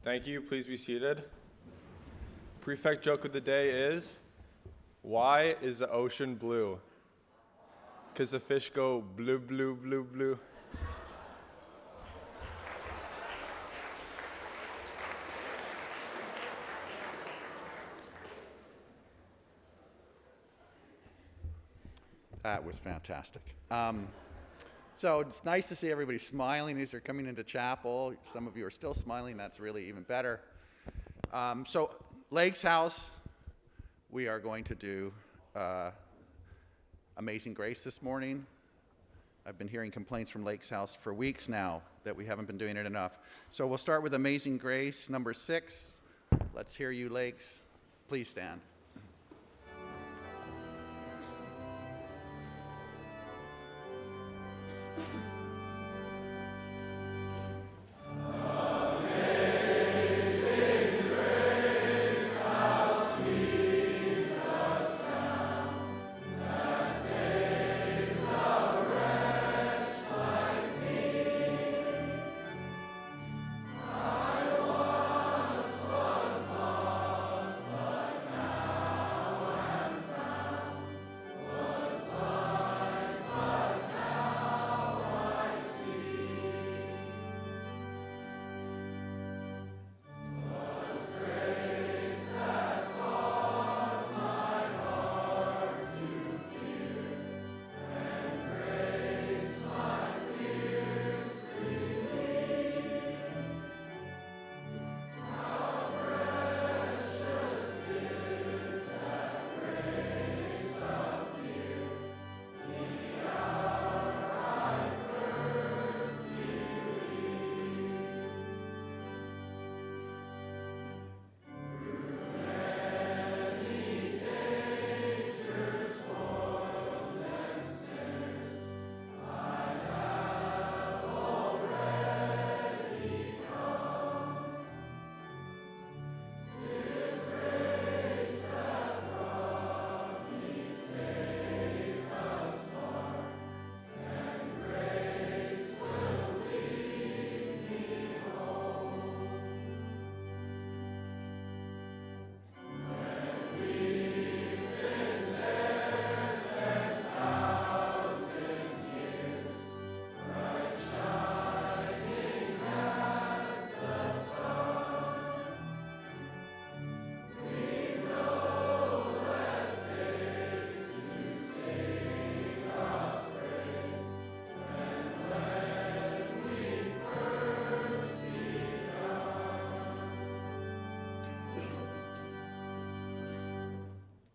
Thank you. Please be seated. Prefect joke of the day is, why is the ocean blue? Because the fish go blue, blue, blue, blue. That was fantastic. So it's nice to see everybody smiling as they're coming into chapel. Some of you are still smiling. That's really even better. So Lake's House, we are going to do Amazing Grace this morning. I've been hearing complaints from Lake's House for weeks now that we haven't been doing it enough. So we'll start with Amazing Grace, number 6. Let's hear you, Lakes. Please stand.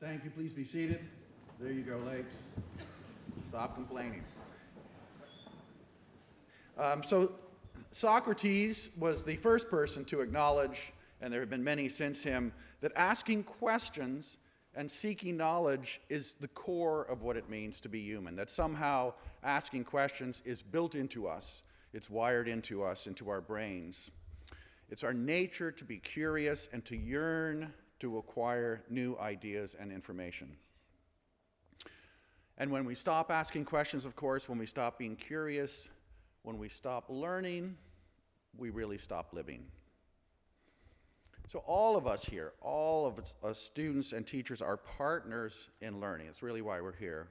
Thank you. Please be seated. There you go, Lakes. Stop complaining. So Socrates was the first person to acknowledge, and there have been many since him, that asking questions and seeking knowledge is the core of what it means to be human, that somehow asking questions is built into us. It's wired into us, into our brains. It's our nature to be curious and to yearn to acquire new ideas and information. And when we stop asking questions, of course, when we stop being curious, when we stop learning, we really stop living. So all of us here, all of us students and teachers are partners in learning. It's really why we're here.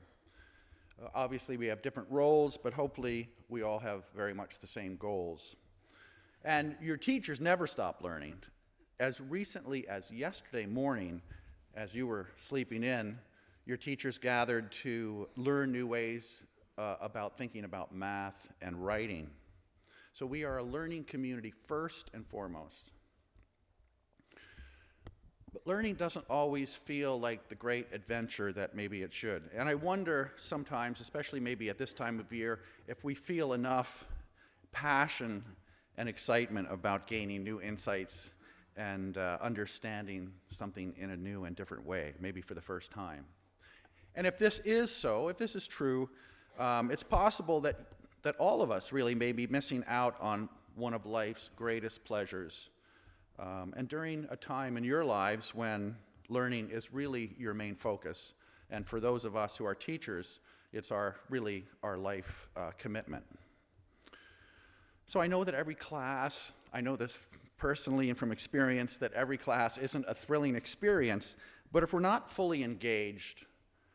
Obviously, we have different roles, but hopefully we all have very much the same goals. And your teachers never stop learning. As recently as yesterday morning, as you were sleeping in, your teachers gathered to learn new ways about thinking about math and writing. So we are a learning community first and foremost. But learning doesn't always feel like the great adventure that maybe it should. And I wonder sometimes, especially maybe at this time of year, if we feel enough passion and excitement about gaining new insights and understanding something in a new and different way, maybe for the first time. And if this is so, if this is true, it's possible that all of us really may be missing out on one of life's greatest pleasures. And during a time in your lives when learning is really your main focus, and for those of us who are teachers, it's really our life commitment. So I know that every class, I know this personally and from experience that every class isn't a thrilling experience, but if we're not fully engaged,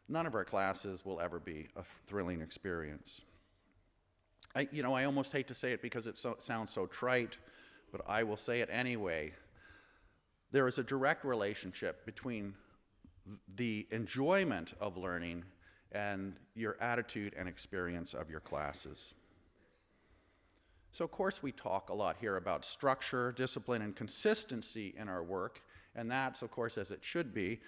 none of our classes will ever be a thrilling experience. I almost hate to say it because it sounds so trite, but I will say it anyway. There is a direct relationship between the enjoyment of learning and your attitude and experience of your classes. So, of course, we talk a lot here about structure, discipline, and consistency in our work, and that's, of course, as it should be.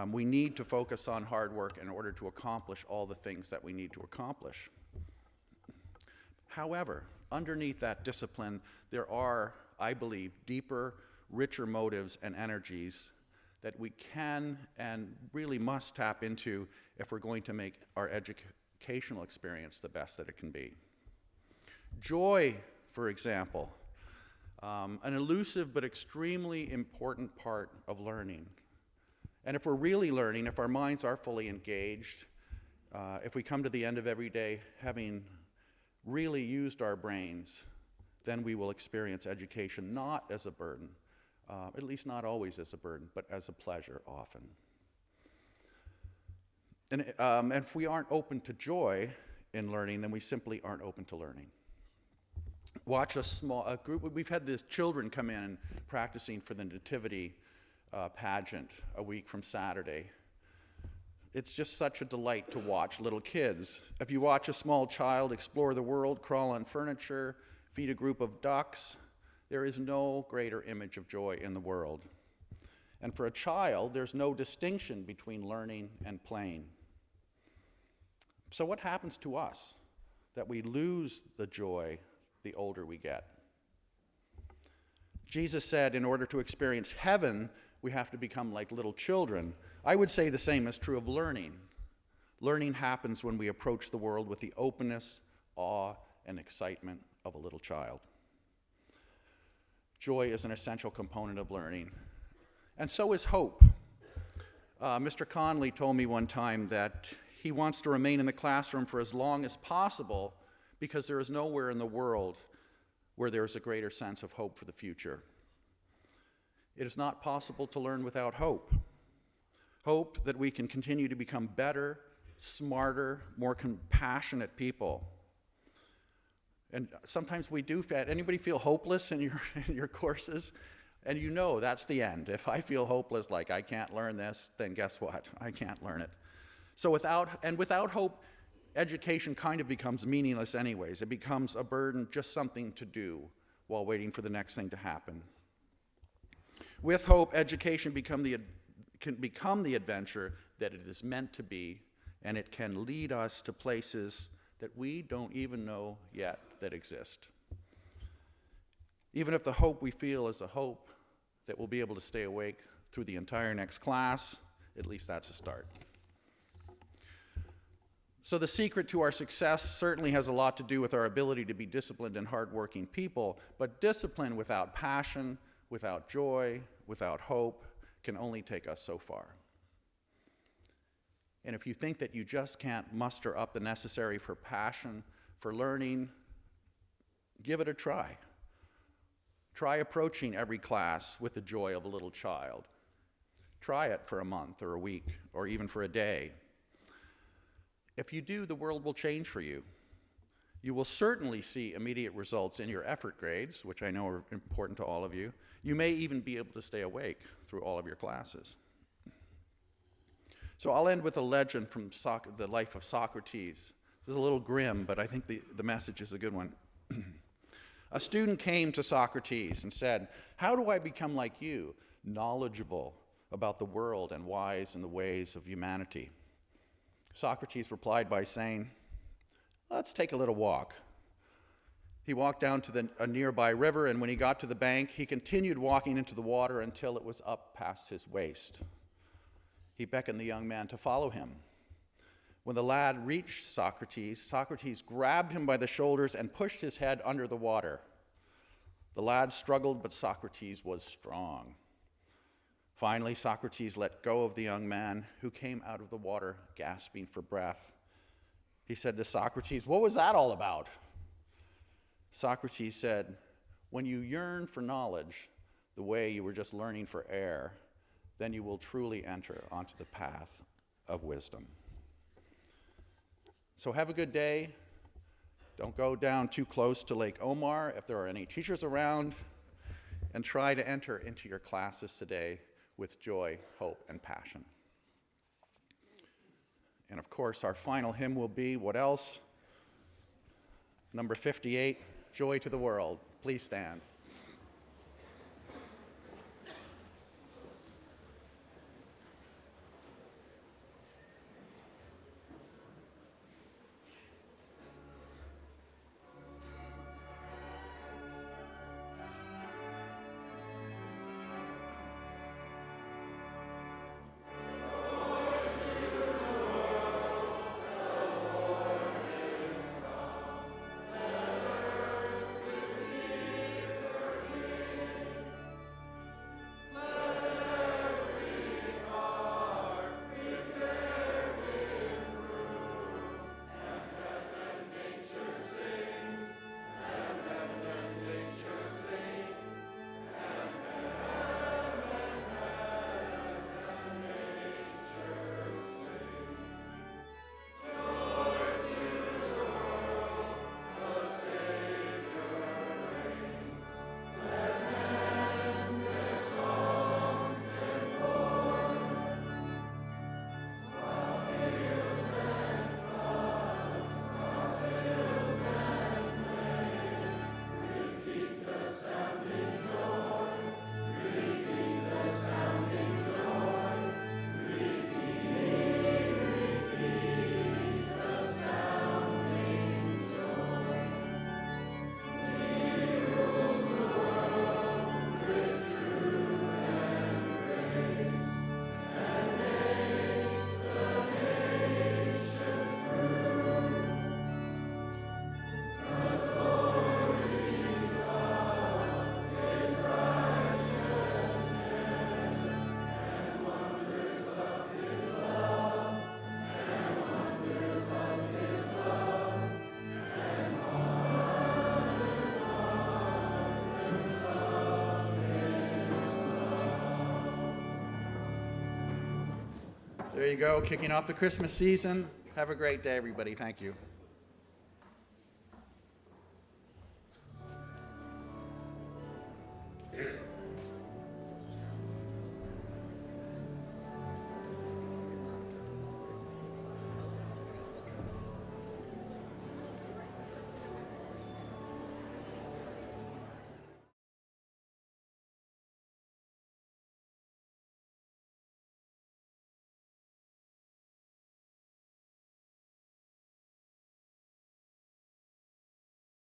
We need to focus on hard work in order to accomplish all the things that we need to accomplish. However, underneath that discipline, there are, I believe, deeper, richer motives and energies that we can and really must tap into if we're going to make our educational experience the best that it can be. Joy, for example, an elusive but extremely important part of learning. And if we're really learning, if our minds are fully engaged, if we come to the end of every day having really used our brains, then we will experience education not as a burden, at least not always as a burden, but as a pleasure often. And if we aren't open to joy in learning, then we simply aren't open to learning. Watch a group, we've had these children come in and practicing for the nativity pageant a week from Saturday. It's just such a delight to watch little kids. If you watch a small child explore the world, crawl on furniture, feed a group of ducks, there is no greater image of joy in the world. And for a child, there's no distinction between learning and playing. So what happens to us that we lose the joy the older we get? Jesus said in order to experience heaven, we have to become like little children. I would say the same is true of learning. Learning happens when we approach the world with the openness, awe, and excitement of a little child. Joy is an essential component of learning. And so is hope. Mr. Conley told me one time that he wants to remain in the classroom for as long as possible because there is nowhere in the world where there is a greater sense of hope for the future. It is not possible to learn without hope. Hope that we can continue to become better, smarter, more compassionate people. And sometimes we do. Anybody feel hopeless in your courses? And you know that's the end. If I feel hopeless, like I can't learn this, then guess what? I can't learn it. So without hope, education kind of becomes meaningless anyways. It becomes a burden, just something to do while waiting for the next thing to happen. With hope, education can become the adventure that it is meant to be, and it can lead us to places that we don't even know yet that exist. Even if the hope we feel is a hope that we'll be able to stay awake through the entire next class, at least that's a start. So the secret to our success certainly has a lot to do with our ability to be disciplined and hardworking people, but discipline without passion, without joy, without hope, can only take us so far. And if you think that you just can't muster up the necessary for passion, for learning, give it a try. Try approaching every class with the joy of a little child. Try it for a month or a week or even for a day. If you do, the world will change for you. You will certainly see immediate results in your effort grades, which I know are important to all of you. You may even be able to stay awake through all of your classes. So I'll end with a legend from the life of Socrates. This is a little grim, but I think the message is a good one. A student came to Socrates and said, "How do I become like you, knowledgeable about the world and wise in the ways of humanity?" Socrates replied by saying, "Let's take a little walk." He walked down to a nearby river, and when he got to the bank, he continued walking into the water until it was up past his waist. He beckoned the young man to follow him. When the lad reached Socrates, Socrates grabbed him by the shoulders and pushed his head under the water. The lad struggled, but Socrates was strong. Finally, Socrates let go of the young man, who came out of the water gasping for breath. He said to Socrates, "What was that all about?" Socrates said, "When you yearn for knowledge, the way you were just learning for air, then you will truly enter onto the path of wisdom. So have a good day. Don't go down too close to Lake Omar if there are any teachers around, and try to enter into your classes today with joy, hope, and passion. And of course, our final hymn will be, what else? Number 58, Joy to the World. Please stand. There you go, kicking off the Christmas season. Have a great day, everybody. Thank you.